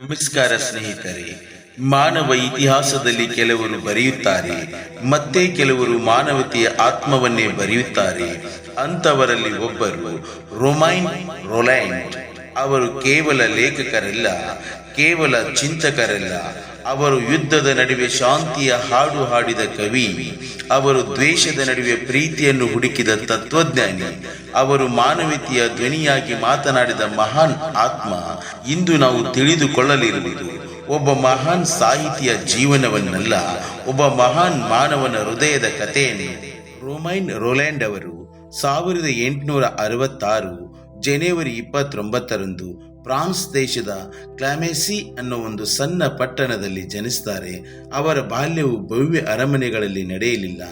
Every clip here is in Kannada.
ನಮಸ್ಕಾರ ಸ್ನೇಹಿತರೆ. ಮಾನವ ಇತಿಹಾಸದಲ್ಲಿ ಕೆಲವರು ಬರೆಯುತ್ತಾರೆ, ಮತ್ತೆ ಕೆಲವರು ಮಾನವತೆಯ ಆತ್ಮವನ್ನೇ ಬರೆಯುತ್ತಾರೆ. ಅಂತವರಲ್ಲಿ ಒಬ್ಬರು ರೊಮೈನ್ ರೊಲ್ಯಾಂಡ್. ಅವರು ಕೇವಲ ಲೇಖಕರಲ್ಲ, ಕೇವಲ ಚಿಂತಕರಲ್ಲ. ಅವರು ಯುದ್ಧದ ನಡುವೆ ಶಾಂತಿಯ ಹಾಡು ಹಾಡಿದ ಕವಿ. ಅವರು ದ್ವೇಷದ ನಡುವೆ ಪ್ರೀತಿಯನ್ನು ಹುಡುಕಿದ ತತ್ವಜ್ಞಾನಿ. ಅವರು ಮಾನವೀಯತೆಯ ಧ್ವನಿಯಾಗಿ ಮಾತನಾಡಿದ ಮಹಾನ್ ಆತ್ಮ. ಇಂದು ನಾವು ತಿಳಿದುಕೊಳ್ಳಲಿರುವುದು ಒಬ್ಬ ಮಹಾನ್ ಸಾಹಿತಿಯ ಜೀವನವನ್ನಲ್ಲ, ಒಬ್ಬ ಮಹಾನ್ ಮಾನವನ ಹೃದಯದ ಕಥೆಯನ್ನು. ರೊಮೈನ್ ರೊಲ್ಯಾಂಡ್ ಅವರು 1866 ಜನವರಿ 29ರಂದು ಫ್ರಾನ್ಸ್ ದೇಶದ ಕ್ಲಾಮೆಸಿ ಅನ್ನೋ ಒಂದು ಸಣ್ಣ ಪಟ್ಟಣದಲ್ಲಿ ಜನಿಸ್ತಾರೆ. ಅವರ ಬಾಲ್ಯವು ಭವ್ಯ ಅರಮನೆಗಳಲ್ಲಿ ನಡೆಯಲಿಲ್ಲ,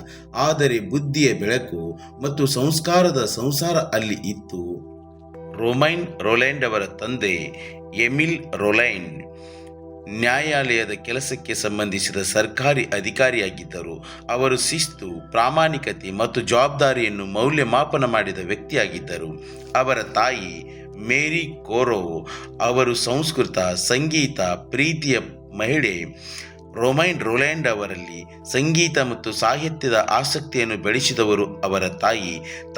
ಆದರೆ ಬುದ್ಧಿಯ ಬೆಳಕು ಮತ್ತು ಸಂಸ್ಕಾರದ ಸಂಸಾರ ಅಲ್ಲಿ ಇತ್ತು. ರೊಮೈನ್ ರೊಲ್ಯಾಂಡ್ ಅವರ ತಂದೆ ಎಮಿಲ್ ರೊಲ್ಯಾಂಡ್ ನ್ಯಾಯಾಲಯದ ಕೆಲಸಕ್ಕೆ ಸಂಬಂಧಿಸಿದ ಸರ್ಕಾರಿ ಅಧಿಕಾರಿಯಾಗಿದ್ದರು. ಅವರು ಶಿಸ್ತು, ಪ್ರಾಮಾಣಿಕತೆ ಮತ್ತು ಜವಾಬ್ದಾರಿಯನ್ನು ಮೌಲ್ಯಮಾಪನ ಮಾಡಿದ ವ್ಯಕ್ತಿಯಾಗಿದ್ದರು. ಅವರ ತಾಯಿ ಮೇರಿ ಕೋರೋ ಅವರು ಸಂಸ್ಕೃತ, ಸಂಗೀತ, ಪ್ರೀತಿಯ ಮಹಿಳೆ. ರೊಮೈನ್ ರೊಲ್ಯಾಂಡ್ ಅವರಲ್ಲಿ ಸಂಗೀತ ಮತ್ತು ಸಾಹಿತ್ಯದ ಆಸಕ್ತಿಯನ್ನು ಬೆಳೆಸಿದವರು ಅವರ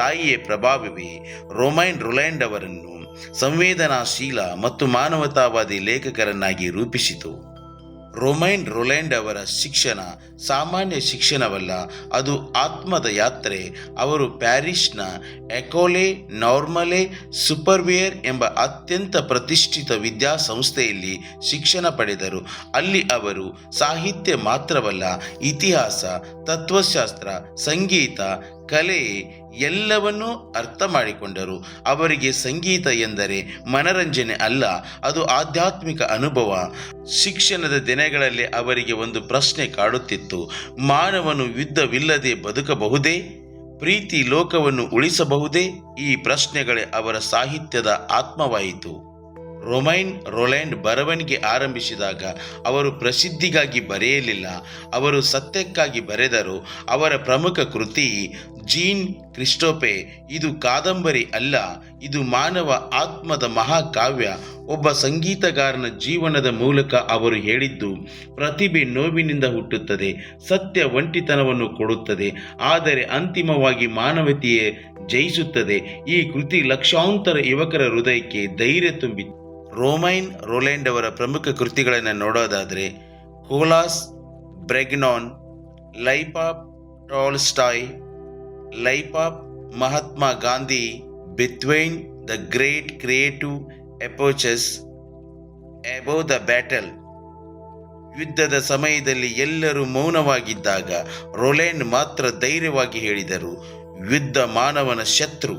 ತಾಯಿಯ ಪ್ರಭಾವವೇ ರೊಮೈನ್ ರೊಲ್ಯಾಂಡ್ ಅವರನ್ನು ಸಂವೇದನಾಶೀಲ ಮತ್ತು ಮಾನವತಾವಾದಿ ಲೇಖಕರನ್ನಾಗಿ ರೂಪಿಸಿತು. ರೊಮೈನ್ ರೊಲ್ಯಾಂಡ್ ಅವರ ಶಿಕ್ಷಣ ಸಾಮಾನ್ಯ ಶಿಕ್ಷಣವಲ್ಲ, ಅದು ಆತ್ಮದ ಯಾತ್ರೆ. ಅವರು ಪ್ಯಾರಿಸ್ನ ಎಕೋಲೆ ನಾರ್ಮಲೆ ಸುಪರ್ವಿಯರ್ ಎಂಬ ಅತ್ಯಂತ ಪ್ರತಿಷ್ಠಿತ ವಿದ್ಯಾಸಂಸ್ಥೆಯಲ್ಲಿ ಶಿಕ್ಷಣ ಪಡೆದರು. ಅಲ್ಲಿ ಅವರು ಸಾಹಿತ್ಯ ಮಾತ್ರವಲ್ಲ, ಇತಿಹಾಸ, ತತ್ವಶಾಸ್ತ್ರ, ಸಂಗೀತ, ಕಲೆ ಎಲ್ಲವನ್ನೂ ಅರ್ಥ ಮಾಡಿಕೊಂಡರು. ಅವರಿಗೆ ಸಂಗೀತ ಎಂದರೆ ಮನರಂಜನೆ ಅಲ್ಲ, ಅದು ಆಧ್ಯಾತ್ಮಿಕ ಅನುಭವ. ಶಿಕ್ಷಣದ ದಿನಗಳಲ್ಲಿ ಅವರಿಗೆ ಒಂದು ಪ್ರಶ್ನೆ ಕಾಡುತ್ತಿತ್ತು: ಮಾನವನು ಯುದ್ಧವಿಲ್ಲದೆ ಬದುಕಬಹುದೇ? ಪ್ರೀತಿ ಲೋಕವನ್ನು ಉಳಿಸಬಹುದೇ? ಈ ಪ್ರಶ್ನೆಗಳೇ ಅವರ ಸಾಹಿತ್ಯದ ಆತ್ಮವಾಯಿತು. ರೊಮೈನ್ ರೊಲ್ಯಾಂಡ್ ಬರವಣಿಗೆ ಆರಂಭಿಸಿದಾಗ ಅವರು ಪ್ರಸಿದ್ಧಿಗಾಗಿ ಬರೆಯಲಿಲ್ಲ, ಅವರು ಸತ್ಯಕ್ಕಾಗಿ ಬರೆದರು. ಅವರ ಪ್ರಮುಖ ಕೃತಿ ಜೀನ್ ಕ್ರಿಸ್ಟೋಫೆ. ಇದು ಕಾದಂಬರಿ ಅಲ್ಲ, ಇದು ಮಾನವ ಆತ್ಮದ ಮಹಾಕಾವ್ಯ. ಒಬ್ಬ ಸಂಗೀತಗಾರನ ಜೀವನದ ಮೂಲಕ ಅವರು ಹೇಳಿದ್ದು: ಪ್ರತಿಭೆ ನೋವಿನಿಂದ ಹುಟ್ಟುತ್ತದೆ, ಸತ್ಯ ಒಂಟಿತನವನ್ನು ಕೊಡುತ್ತದೆ, ಆದರೆ ಅಂತಿಮವಾಗಿ ಮಾನವತೆಯೇ ಜಯಿಸುತ್ತದೆ. ಈ ಕೃತಿ ಲಕ್ಷಾಂತರ ಯುವಕರ ಹೃದಯಕ್ಕೆ ಧೈರ್ಯ ತುಂಬಿತು. ರೊಮೈನ್ ರೊಲ್ಯಾಂಡ್ ಅವರ ಪ್ರಮುಖ ಕೃತಿಗಳನ್ನು ನೋಡೋದಾದರೆ Colas Breugnon, life of Tolstoy, life of Mahatma Gandhi, between the great creative epochs, above the battle. ಯುದ್ಧದ ಸಮಯದಲ್ಲಿ ಎಲ್ಲರೂ ಮೌನವಾಗಿದ್ದಾಗ ರೊಲ್ಯಾಂಡ್ ಮಾತ್ರ ಧೈರ್ಯವಾಗಿ ಹೇಳಿದರು: ಯುದ್ಧ ಮಾನವನ ಶತ್ರು.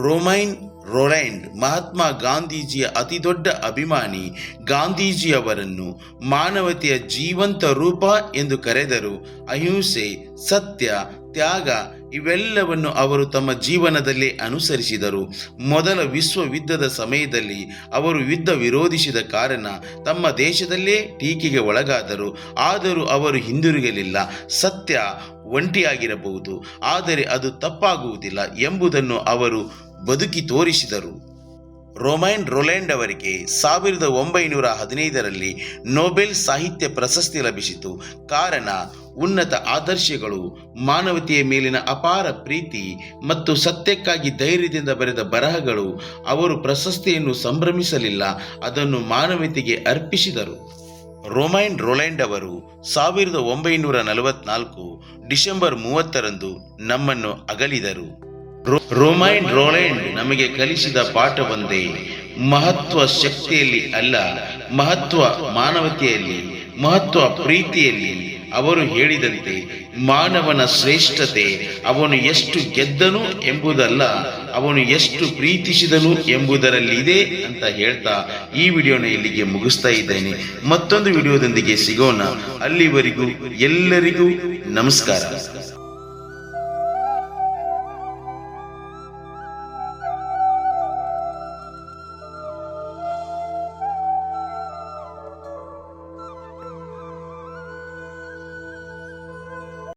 ರೊಮೈನ್ ರೊಲ್ಯಾಂಡ್ ಮಹಾತ್ಮ ಗಾಂಧೀಜಿಯ ಅತಿದೊಡ್ಡ ಅಭಿಮಾನಿ. ಗಾಂಧೀಜಿಯವರನ್ನು ಮಾನವತೆಯ ಜೀವಂತ ರೂಪ ಎಂದು ಕರೆದರು. ಅಹಿಂಸೆ, ಸತ್ಯ, ತ್ಯಾಗ ಇವೆಲ್ಲವನ್ನು ಅವರು ತಮ್ಮ ಜೀವನದಲ್ಲಿ ಅನುಸರಿಸಿದರು. ಮೊದಲ ವಿಶ್ವ ಯುದ್ಧದ ಸಮಯದಲ್ಲಿ ಅವರು ಯುದ್ಧ ವಿರೋಧಿಸಿದ ಕಾರಣ ತಮ್ಮ ದೇಶದಲ್ಲೇ ಟೀಕೆಗೆ ಒಳಗಾದರು. ಆದರೂ ಅವರು ಹಿಂದಿರುಗಲಿಲ್ಲ. ಸತ್ಯ ಒಂಟಿಯಾಗಿರಬಹುದು, ಆದರೆ ಅದು ತಪ್ಪಾಗುವುದಿಲ್ಲ ಎಂಬುದನ್ನು ಅವರು ಬದುಕಿ ತೋರಿಸಿದರು. ರೊಮೈನ್ ರೊಲ್ಯಾಂಡ್ ಅವರಿಗೆ 1915ರಲ್ಲಿ ನೊಬೆಲ್ ಸಾಹಿತ್ಯ ಪ್ರಶಸ್ತಿ ಲಭಿಸಿತು. ಕಾರಣ ಉನ್ನತ ಆದರ್ಶಗಳು, ಮಾನವತೆಯ ಮೇಲಿನ ಅಪಾರ ಪ್ರೀತಿ ಮತ್ತು ಸತ್ಯಕ್ಕಾಗಿ ಧೈರ್ಯದಿಂದ ಬರೆದ ಬರಹಗಳು. ಅವರು ಪ್ರಶಸ್ತಿಯನ್ನು ಸಂಭ್ರಮಿಸಲಿಲ್ಲ, ಅದನ್ನು ಮಾನವತೆಗೆ ಅರ್ಪಿಸಿದರು. ರೊಮೈನ್ ರೊಲ್ಯಾಂಡ್ ಅವರು 1944 ಡಿಸೆಂಬರ್ 30ರಂದು ನಮ್ಮನ್ನು ಅಗಲಿದರು. ರೊಮೈನ್ ರೊಲ್ಯಾಂಡ್ ನಮಗೆ ಕಲಿಸಿದ ಪಾಠ ಒಂದೇ: ಮಹತ್ವ ಶಕ್ತಿಯಲ್ಲಿ ಅಲ್ಲ, ಮಹತ್ವ ಮಾನವತೆಯಲ್ಲಿ, ಮಹತ್ವ ಪ್ರೀತಿಯಲ್ಲಿ. ಅವರು ಹೇಳಿದಂತೆ ಮಾನವನ ಶ್ರೇಷ್ಠತೆ ಅವನು ಎಷ್ಟು ಗೆದ್ದನು ಎಂಬುದಲ್ಲ, ಅವನು ಎಷ್ಟು ಪ್ರೀತಿಸಿದನು ಎಂಬುದರಲ್ಲಿದೆ ಅಂತ ಹೇಳ್ತಾ ಈ ವಿಡಿಯೋನ ಇಲ್ಲಿಗೆ ಮುಗಿಸ್ತಾ ಇದ್ದೇನೆ. ಮತ್ತೊಂದು ವಿಡಿಯೋದೊಂದಿಗೆ ಸಿಗೋಣ. ಅಲ್ಲಿವರೆಗೂ ಎಲ್ಲರಿಗೂ ನಮಸ್ಕಾರ.